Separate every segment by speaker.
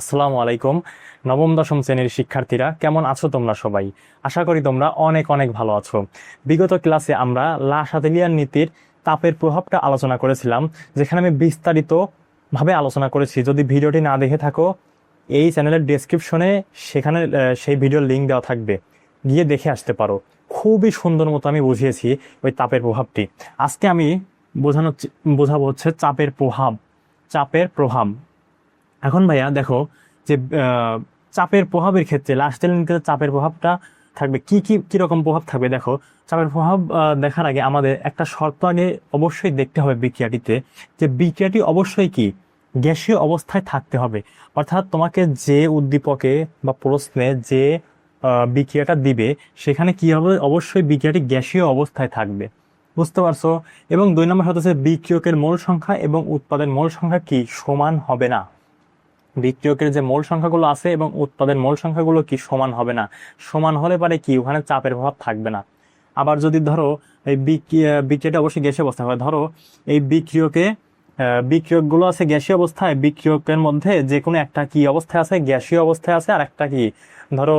Speaker 1: আসসালামু আলাইকুম। নবম দশম শ্রেণীর শিক্ষার্থীরা কেমন আছো তোমরা সবাই? আশা করি তোমরা অনেক অনেক ভালো আছো। বিগত ক্লাসে আমরা লা শাতেলিয়ান নীতির তাপের প্রভাবটা আলোচনা করেছিলাম, যেখানে আমি বিস্তারিত ভাবে আলোচনা করেছি। যদি ভিডিওটি না দেখে থাকো, এই চ্যানেলের ডেসক্রিপশনে সেখানে সেই ভিডিওর লিঙ্ক দেওয়া থাকবে, গিয়ে দেখে আসতে পারো। খুবই সুন্দর মতো আমি বুঝিয়েছি ওই তাপের প্রভাবটি। আজকে আমি বোঝাবো হচ্ছে চাপের প্রভাব। এখন ভাইয়া দেখো যে চাপের প্রভাবের ক্ষেত্রে লাস্ট ক্ষেত্রে চাপের প্রভাবটা থাকবে কি রকম প্রভাব থাকবে। দেখো, চাপের প্রভাব দেখার আগে আমাদের একটা শর্ত আগে অবশ্যই দেখতে হবে বিক্রিয়াটিতে, যে বিক্রিয়াটি অবশ্যই কি গ্যাসীয় অবস্থায় থাকতে হবে। অর্থাৎ তোমাকে যে উদ্দীপকে বা প্রশ্নে যে বিক্রিয়াটা দিবে, সেখানে কি হবে, অবশ্যই বিক্রিয়াটি গ্যাসীয় অবস্থায় থাকবে। বুঝতে পারছো? এবং 2 নম্বর হচ্ছে বিক্রিয়কের মোল সংখ্যা এবং উৎপাদের মোল সংখ্যা কি সমান হবে না। বিক্রিয়কের যে মোল সংখ্যাগুলো আছে এবং উৎপাদের মোল সংখ্যাগুলো কি সমান হবে না। সমান হলে পারে কি ওখানে চাপের প্রভাব থাকবে না। আবার যদি ধরো এই বিক্রিয়াটা অবশ্যই গ্যাসীয় অবস্থা হবে। ধরো এই বিক্রিয়কগুলো আছে গ্যাসীয় অবস্থায়, বিক্রিয়কের মধ্যে যে কোনো একটা কি অবস্থায় আছে, গ্যাসীয় অবস্থায় আছে, আর একটা কি ধরো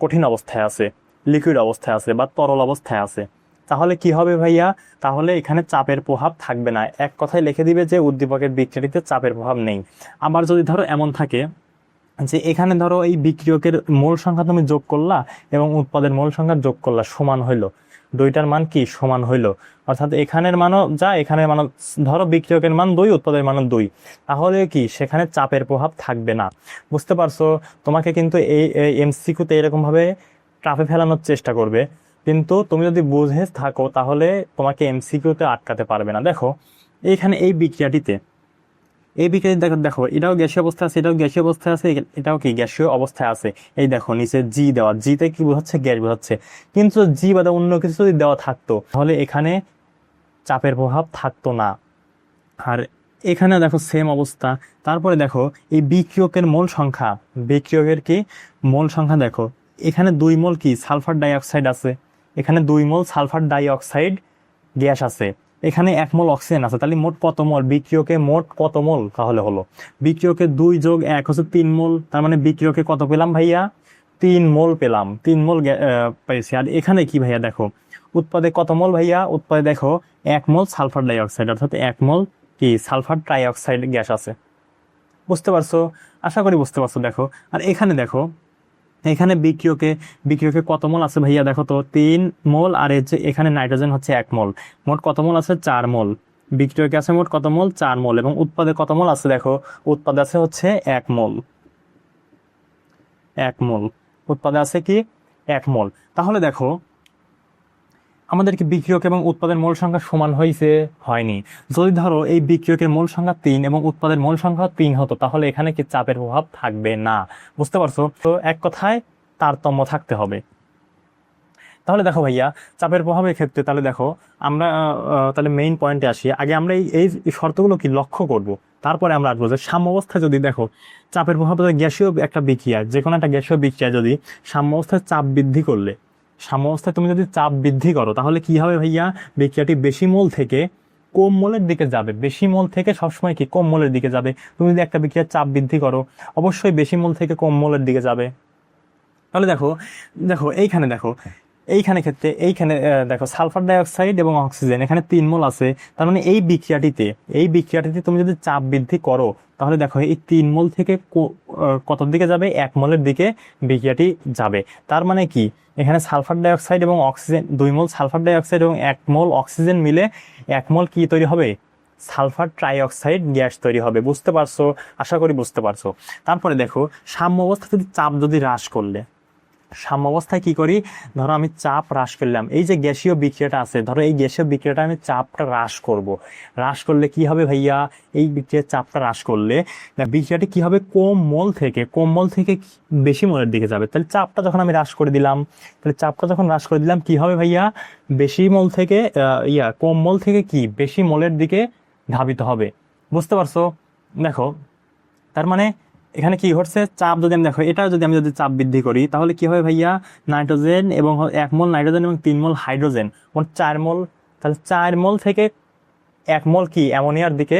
Speaker 1: কঠিন অবস্থায় আছে, লিকুইড অবস্থায় আছে বা তরল অবস্থায় আছে। তাহলে কি হবে ভাইয়া? তাহলে এখানে চাপের প্রভাব থাকবে না। এক কথায় লিখে দিবে যে উদ্দীপকের বিক্রিয়াটিতে চাপের প্রভাব নেই। আবার যদি ধরো এমন থাকে যে এখানে ধরো এই বিক্রিয়কের মোল সংখ্যা তুমি যোগ করলা এবং উৎপাদের মোল সংখ্যা যোগ করলা, সমান হইলো, দুইটার মান কি সমান হইলো, অর্থাৎ এখানের মানও যা এখানের মানও, ধরো বিক্রিয়কের মান 2, উৎপাদের মানও 2, তাহলে কি সেখানে চাপের প্রভাব থাকবে না। বুঝতে পারছো? তোমাকে কিন্তু এই এমসিকিউতে এরকম ভাবে ট্রাপে ফেলানোর চেষ্টা করবে, কিন্তু তুমি যদি বুঝে থাকো তাহলে তোমাকে এমসিকিউতে আটকাতে পারবে না। দেখো এইখানে এই বিক্রিয়া দেখো দেখো এটাও গ্যাসীয় অবস্থায় আছে, এটাও গ্যাসীয় অবস্থায় আছে, এটাও কি গ্যাসীয় অবস্থায় আছে। এই দেখো নিচে জি দেওয়া, জিতে কি বোঝাচ্ছে? গ্যাস বোঝাচ্ছে। কিন্তু জি বাদে অন্য কিছু যদি দেওয়া থাকতো তাহলে এখানে চাপের প্রভাব থাকতো না। আর এখানে দেখো সেম অবস্থা। তারপরে দেখো এই বিক্রিয়কের কি মোল সংখ্যা দেখো, এখানে 2 মোল কি সালফার ডাইঅক্সাইড আছে, এখানে 2 মোল সালফার ডাইঅক্সাইড গ্যাস আছে, এখানে 1 মোল অক্সিজেন আছে। তাহলে মোট কত মোল বিক্রিয়কে, মোট কত মোল তাহলে হলো? বিক্রিয়কে 2 যোগ 1 হচ্ছে 3 মোল। তার মানে বিক্রিয়কে কত পেলাম ভাইয়া? 3 মোল পেলাম, 3 মোল পাইছি। আর এখানে কি ভাইয়া দেখো, উৎপাদে কত মোল ভাইয়া? উৎপাদে দেখো 1 মোল সালফার ডাইঅক্সাইড, অর্থাৎ 1 মোল কি সালফার ট্রাইঅক্সাইড গ্যাস আছে। বুঝতে পারছো? আশা করি বুঝতে পারছো। দেখো আর এখানে দেখো, এখানে বিক্রিয়কে কত মোল আছে ভাইয়া? দেখো তো 3 মোল, আর এখানে নাইট্রোজেন হচ্ছে 1 মোল। মোট কত মোল আছে? 4 মোল। বিক্রিয়কে আছে মোট কত মোল? 4 মোল। এবং উৎপাদে কত মোল আছে? দেখো উৎপাদে আছে হচ্ছে 1 মোল। 1 মোল উৎপাদে আছে কি 1 মোল। তাহলে দেখো আমাদেরকে বিক্রিয়ক এবং উৎপাদের মোল সংখ্যা সমান হয়েছে? হয়নি। যদি ধরো এই বিক্রিয়কের মোল সংখ্যা 3 এবং উৎপাদের মোল সংখ্যা 3 হতো, তাহলে এখানে কি চাপের প্রভাব থাকবে না। বুঝতে পারছো? তো এক কথায় তারতম্য থাকতে হবে। তাহলে দেখো ভাইয়া, চাপের প্রভাবের ক্ষেত্রে তাহলে দেখো আমরা তাহলে মেইন পয়েন্টে আসি। আগে আমরা এই শর্তগুলো কি লক্ষ্য করব, তারপরে আমরা আসবো যে সাম্যাবস্থায় যদি দেখো চাপের প্রভাব, গ্যাসীয় একটা বিক্রিয়া, যে কোনো একটা গ্যাসীয় বিক্রিয়া যদি সাম্যাবস্থায় চাপ বৃদ্ধি করলে, সাম্যাবস্থায় তুমি যদি চাপ বৃদ্ধি করো, তাহলে কি হবে ভাইয়া? বিক্রিয়াটি বেশি মোল থেকে কম মোলের দিকে যাবে। বেশি মোল থেকে সবসময় কি কম মোলের দিকে যাবে। তুমি যদি একটা বিক্রিয়ার চাপ বৃদ্ধি করো, অবশ্যই বেশি মোল থেকে কম মোলের দিকে যাবে। তাহলে দেখো দেখো এইখানে দেখো, এইখানে দেখো সালফার ডাইঅক্সাইড এবং অক্সিজেন, এখানে 3 মোল আছে। তার মানে এই বিক্রিয়াটিতে তুমি যদি চাপ বৃদ্ধি করো, তাহলে দেখো এই 3 মোল থেকে কত দিকে যাবে? 1 মোলের দিকে বিক্রিয়াটি যাবে। তার মানে কি এখানে সালফার ডাইঅক্সাইড এবং অক্সিজেন, 2 মোল সালফার ডাইঅক্সাইড এবং 1 মোল অক্সিজেন মিলে 1 মোল কি তৈরি হবে? সালফার ট্রাইঅক্সাইড গ্যাস তৈরি হবে। বুঝতে পারছো? আশা করি বুঝতে পারছো। তারপরে দেখো সাম্য অবস্থা যদি চাপ যদি হ্রাস করলে, সাম্য অবস্থায় কি করি? ধরো আমি চাপ হ্রাস করলাম, এই যে গ্যাসীয় বিক্রিয়াটা আছে, ধরো এই গ্যাসীয় বিক্রিয়াটা আমি চাপটা হ্রাস করব। হ্রাস করলে কি হবে ভাইয়া? এই বিক্রিয়ার চাপটা হ্রাস করলে বিক্রিয়াটি কি হবে? কম মোল থেকে বেশি মোলের দিকে যাবে। তাহলে চাপটা যখন আমি হ্রাস করে দিলাম, কি হবে ভাইয়া? বেশি মোল থেকে কম মোল থেকে কি বেশি মোলের দিকে ধাবিত হবে। বুঝতে পারছো? দেখো তার মানে এখানে কি ঘটছে? চাপ যদি আমি দেখো, এটা যদি আমি চাপ বৃদ্ধি করি, তাহলে কি হবে ভাইয়া? নাইট্রোজেন এবং 1 মোল নাইট্রোজেন এবং 3 মোল হাইড্রোজেন, মোট 4 মোল। তাহলে 4 মোল থেকে 1 মোল কি অ্যামোনিয়ার দিকে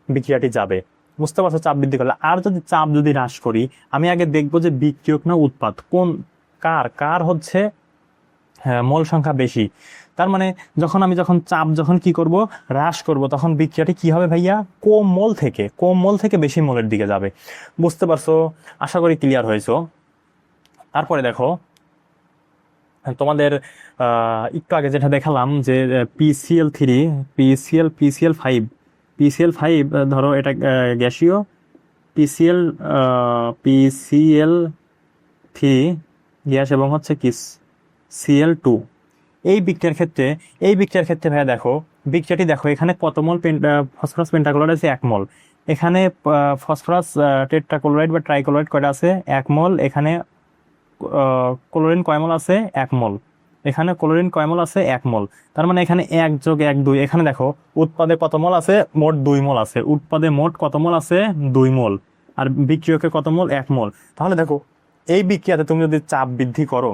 Speaker 1: বিক্রিয়াটি যাবে। বুঝতে পারছো, চাপ বৃদ্ধি করলে। আর যদি চাপ যদি হ্রাস করি, আমি আগে দেখবো যে বিক্রিয়ক না উৎপাদ, কোন কার কার হচ্ছে মোল সংখ্যা বেশি। তার মানে যখন চাপ কি করব, হ্রাস করব, তখন বিক্রিয়াটি কি হবে ভাইয়া, কম মোল থেকে বেশি মোলের দিকে যাবে। বুঝতে পারছো? আশা করি ক্লিয়ার হয়েছো। তারপরে দেখো, তোমাদের একটু আগে যেটা দেখালাম যে PCl3, পিসিএল ফাইভ, ধরো এটা গ্যাসীয়, পিসিএল থ্রি গ্যাস এবং হচ্ছে কি Cl2। এই বিক্রিয়ার ক্ষেত্রে ভাইয়া দেখো, বিক্রিয়াটি দেখো, এখানে কত মোল ফসফরাস পেন্টাক্লোরাইড আছে, 1 মোল। এখানে ফসফরাস টেট্রাক্লোরাইড বা ট্রাইক্লোরাইড কয়টা আছে, 1 মোল। এখানে ক্লোরিন কয় মোল আছে, 1 মোল। এখানে ক্লোরিন কয় মোল আছে, 1 মোল। তার মানে এখানে 1 যোগ 1 2। এখানে দেখো উৎপাদে কত মোল আছে, মোট 2 মোল আছে। উৎপাদে মোট কত মোল আছে, 2 মোল। আর বিক্রিয়কে কত মোল, 1 মোল। তাহলে দেখো এই বিক্রিয়াতে তুমি যদি চাপ বৃদ্ধি করো,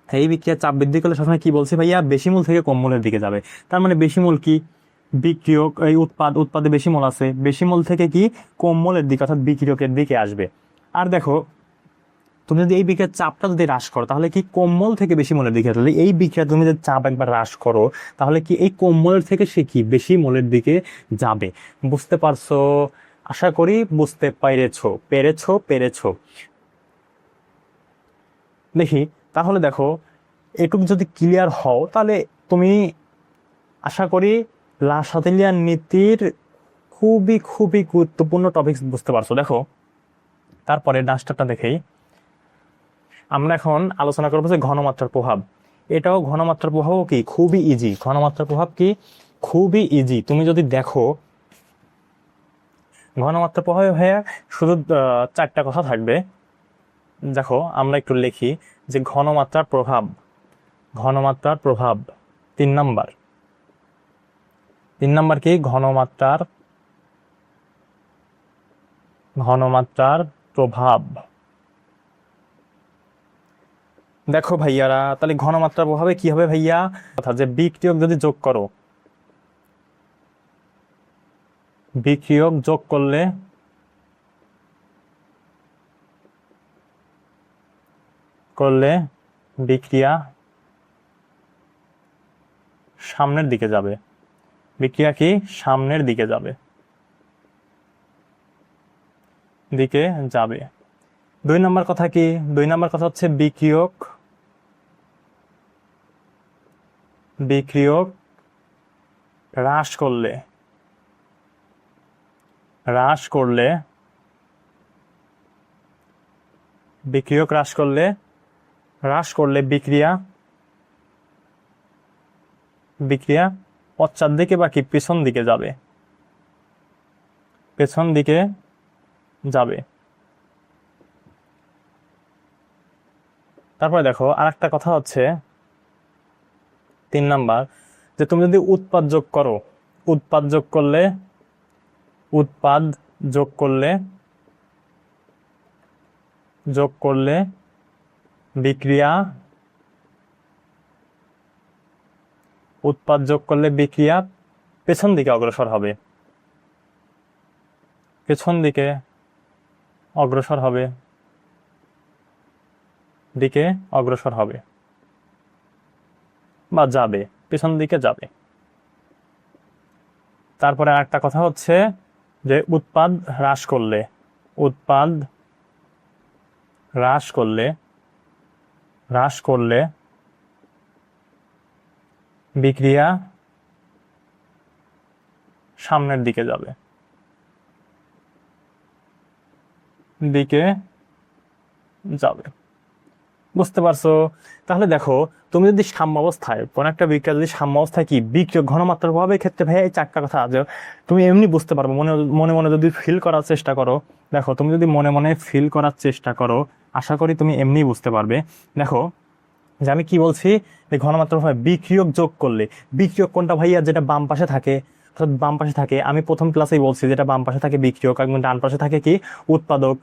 Speaker 1: এই বিক্রিয়ার চাপ বৃদ্ধি করলে সবসময় কি বলছি ভাইয়া, বেশি মোল থেকে কম মোলের দিকে যাবে। তার মানে বেশি মোল কি, বিক্রিয়ক, এই উৎপাদে বেশি মোল আছে, বেশি মোল থেকে কি কম মোলের দিকে অর্থাৎ বিক্রিয়কের দিকে আসবে। আর দেখো তুমি যদি এই বিক্রিয়ার চাপটা যদি হ্রাস করো, তাহলে কি কম মোল থেকে বেশি মোলের দিকে আসবে। এই বিক্রিয়া তুমি যদি চাপ একবার হ্রাস করো, তাহলে কি এই কম মোলের থেকে সে কি বেশি মোলের দিকে যাবে। বুঝতে পারছো? আশা করি বুঝতে পেরেছো। দেখি, তাহলে দেখো এটুকু যদি ক্লিয়ার হও, তাহলে তুমি আশা করি লা শাতিলিয়ান নীতির খুবই খুবই গুরুত্বপূর্ণ টপিকস বুঝতে পারছো। দেখো তারপরে ডাস্টারটা দেখেই আমরা এখন আলোচনা করবো যে ঘনমাত্রার প্রভাব। এটাও ঘনমাত্রার প্রভাবও কি খুবই ইজি। ঘনমাত্রার প্রভাব কি খুবই ইজি। তুমি যদি দেখো ঘনমাত্রার প্রভাবে ভাইয়া শুধু 4টা কথা থাকবে। দেখো আমরা একটু লিখি যে ঘনমাত্রার প্রভাব 3 নাম্বার কি ঘনমাত্রার প্রভাব। দেখো ভাইয়ারা, তাহলে ঘনমাত্রার প্রভাবে কি হবে ভাইয়া, অর্থাৎ যে বিক্রিয়ক যদি যোগ করো, বিক্রিয়ক যোগ করলে বিক্রিয়া সামনের দিকে যাবে। বিক্রিয়া কি সামনের দিকে যাবে। 2 নম্বর কথা কি, 2 নম্বর কথা হচ্ছে বিক্রিয়ক হ্রাস করলে বিক্রিয়ক হ্রাস করলে বিক্রিয়া পশ্চাৎ দিকে বা কি পেছন দিকে যাবে। তারপরে দেখো আরেকটা কথা হচ্ছে 3 নাম্বার, যে তুমি যদি উৎপাদ যোগ করলে বিক্রিয়া পেছন দিকে অগ্রসর হবে। বা যাবে, পেছন দিকে যাবে। তারপরে আরেকটা কথা হচ্ছে যে উৎপাদ হ্রাস করলে বিক্রিয়া সামনের দিকে যাবে। বুঝতে পারছো? তাহলে দেখো তুমি যদি সাম্যাবস্থায় কোন একটা বিক্রিয়া যদি সাম্যাবস্থায় কি বিক্রিয়ক ঘনমাত্রার প্রভাবের ক্ষেত্রে ভাই এই 4টা কথা আছে, তুমি এমনি বুঝতে পারবে মনে মনে যদি ফিল করার চেষ্টা করো। দেখো তুমি যদি মনে মনে ফিল করার চেষ্টা করো, আশা করি তুমি এমনি বুঝতে পারবে। দেখো যে আমি কি বলছি, যে ঘনমাত্রার প্রভাবে বিক্রিয়ক যোগ করলে, বিক্রিয়ক কোনটা ভাইয়া, যেটা বাম পাশে থাকে, অর্থাৎ বাম পাশে থাকে। আমি প্রথম ক্লাসেই বলছি যেটা বাম পাশে থাকে বিক্রিয়ক এবং ডান পাশে থাকে কি উৎপাদক।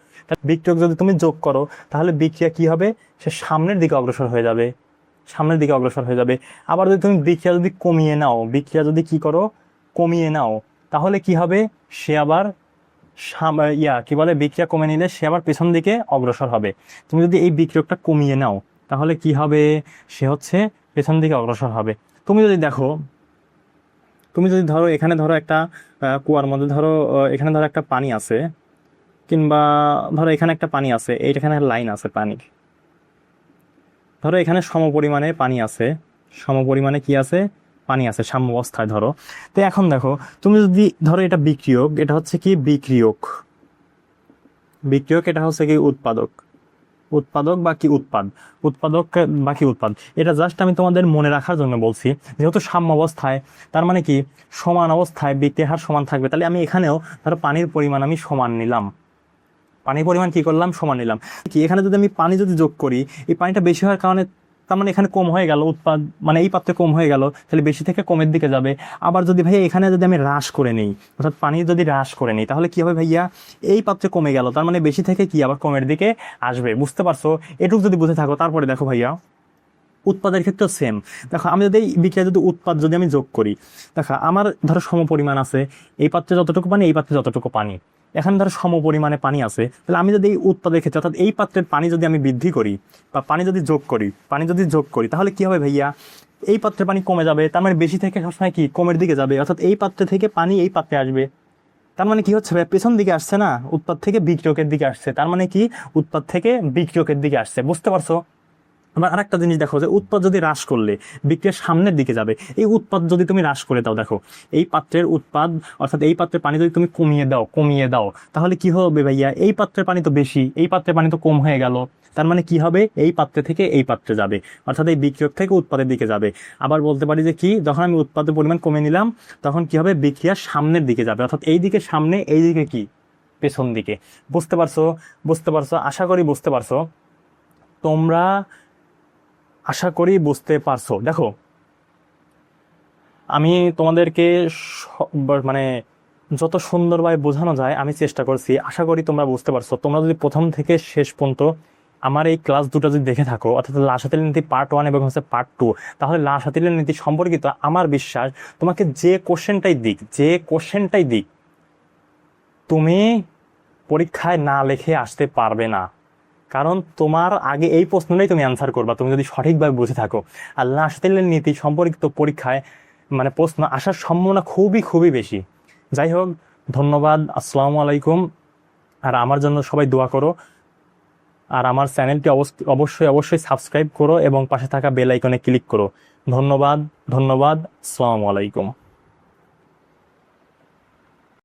Speaker 1: বিক্রিয়ক যদি তুমি যোগ করো, তাহলে বিক্রিয়া কি হবে, সে সামনের দিকে অগ্রসর হয়ে যাবে। আবার যদি তুমি বিক্রিয়া যদি কমিয়ে নাও, তাহলে কি হবে, সে আবার কি বলে, বিক্রিয়া কমে নিলে সে আবার পেছন দিকে অগ্রসর হবে। তুমি যদি এই বিক্রিয়কটা কমিয়ে নাও তাহলে কি হবে, সে হচ্ছে পেছন দিকে অগ্রসর হবে। তুমি যদি দেখো, তুমি যদি ধরো এখানে ধরো একটা কুয়ার মধ্যে ধরো এখানে ধরো একটা পানি আছে, কিংবা ধরো এখানে একটা পানি আছে, এইখানে লাইন আছে পানির, ধরো এখানে সমপরিমাণে পানি আছে, সমপরিমাণে কি আছে, পানি আছে সাম্যাবস্থায় ধরো। তো এখন দেখো, তুমি যদি ধরো এটা বিক্রিয়ক, এটা হচ্ছে কি বিক্রিয়ক, বিক্রিয়ক এটা হচ্ছে কি উৎপাদক, উৎপাদক বা কি উৎপাদ, উৎপাদক বা কি উৎপাদ। এটা জাস্ট আমি তোমাদের মনে রাখার জন্য বলছি, যেহেতু সাম্য অবস্থায়, তার মানে কি সমান অবস্থায় বিক্রিয়ার হার সমান থাকবে। তাহলে আমি এখানেও ধরো পানির পরিমাণ আমি সমান নিলাম, পানির পরিমাণ কি করলাম, সমান নিলাম। কি এখানে যদি আমি পানি যদি যোগ করি, এই পানিটা বেশি হওয়ার কারণে তার মানে এখানে কম হয়ে গেল উৎপাদ, মানে এই পাত্রে কম হয়ে গেল, তাহলে বেশি থেকে কমের দিকে যাবে। আবার যদি ভাইয়া এখানে যদি আমি হ্রাস করে নিই, অর্থাৎ পানি যদি হ্রাস করে নিই, তাহলে কি হবে ভাইয়া, এই পাত্রে কমে গেল, তার মানে বেশি থেকে কি আবার কমের দিকে আসবে। বুঝতে পারছো? এটুকু যদি বুঝে থাকো, তারপরে দেখো ভাইয়া উৎপাদের ক্ষেত্রেও সেম। দেখো আমি যদি এই বিক্রিয়া যদি উৎপাদ যদি আমি যোগ করি, দেখো আমার ধরো সমপরিমাণ আছে, এই পাত্রে যতটুকু পানি, এই পাত্রে যতটুকু পানি, এখানে ধরো সমপরিমাণে পানি আছে। তাহলে আমি যদি এই উৎপাদের ক্ষেত্রে, অর্থাৎ এই পাত্রের পানি যদি আমি বৃদ্ধি করি বা পানি যদি যোগ করি, পানি যদি যোগ করি, তাহলে কি হবে ভাইয়া, এই পাত্রের পানি কমে যাবে, তার মানে বেশি থেকে সবসময় কি কমের দিকে যাবে, অর্থাৎ এই পাত্রে থেকে পানি এই পাত্রে আসবে। তার মানে কি হচ্ছে ভাইয়া, পেছন দিকে আসছে না, উৎপাদ থেকে বিক্রিয়কের দিকে আসছে, তার মানে কি উৎপাদ থেকে বিক্রিয়কের দিকে আসছে। বুঝতে পারছো? আবার আরেকটা জিনিস দেখো, যে উৎপাদ যদি হ্রাস করলে বিক্রিয়ার সামনের দিকে যাবে, এই উৎপাদ যদি তুমি হ্রাস করে দাও, দেখো এই পাত্রের উৎপাদ, অর্থাৎ এই পাত্রের পানি যদি তুমি কমিয়ে দাও, তাহলে কি হবে ভাইয়া, এই পাত্রের পানি তো বেশি, এই পাত্রের পানি তো কম হয়ে গেল, তার মানে কি হবে, এই পাত্রে থেকে এই পাত্রে যাবে, অর্থাৎ এই বিক্রিয়ক থেকে উৎপাদের দিকে যাবে। আবার বলতে পারি যে কি, যখন আমি উৎপাদের পরিমাণ কমে নিলাম, তখন কি হবে, বিক্রিয়ার সামনের দিকে যাবে, অর্থাৎ এই দিকে সামনে, এই দিকে কি পেছন দিকে। বুঝতে পারছো? বুঝতে পারছো? আশা করি বুঝতে পারছো তোমরা, আশা করি বুঝতে পারছো। দেখো আমি তোমাদেরকে মানে যত সুন্দরভাবে বোঝানো যায় আমি চেষ্টা করছি, আশা করি তোমরা বুঝতে পারছো। তোমরা যদি প্রথম থেকে শেষ পর্যন্ত আমার এই ক্লাস দুটো যদি দেখে থাকো, অর্থাৎ লাশ হাতিলের নীতি পার্ট 1 এবং হচ্ছে পার্ট 2, তাহলে লাশ হাতিলের নীতি সম্পর্কিত আমার বিশ্বাস, তোমাকে যে কোশ্চেনটাই দিক তুমি পরীক্ষায় না লিখে আসতে পারবে না। কারণ তোমার আগে এই প্রশ্নটাই তুমি অ্যান্সার করবা, তুমি যদি সঠিকভাবে বুঝে থাকো। আর লাশ হাতিলের নীতি সম্পর্কিত পরীক্ষায় মানে প্রশ্ন আসার সম্ভাবনা খুবই খুবই বেশি। যাই হোক, ধন্যবাদ, আসসালামু আলাইকুম। আর আমার জন্য সবাই দোয়া করো, আর আমার চ্যানেলটি অবশ্যই অবশ্যই সাবস্ক্রাইব করো এবং পাশে থাকা বেল আইকনে ক্লিক করো। ধন্যবাদ, ধন্যবাদ, আসসালামু আলাইকুম।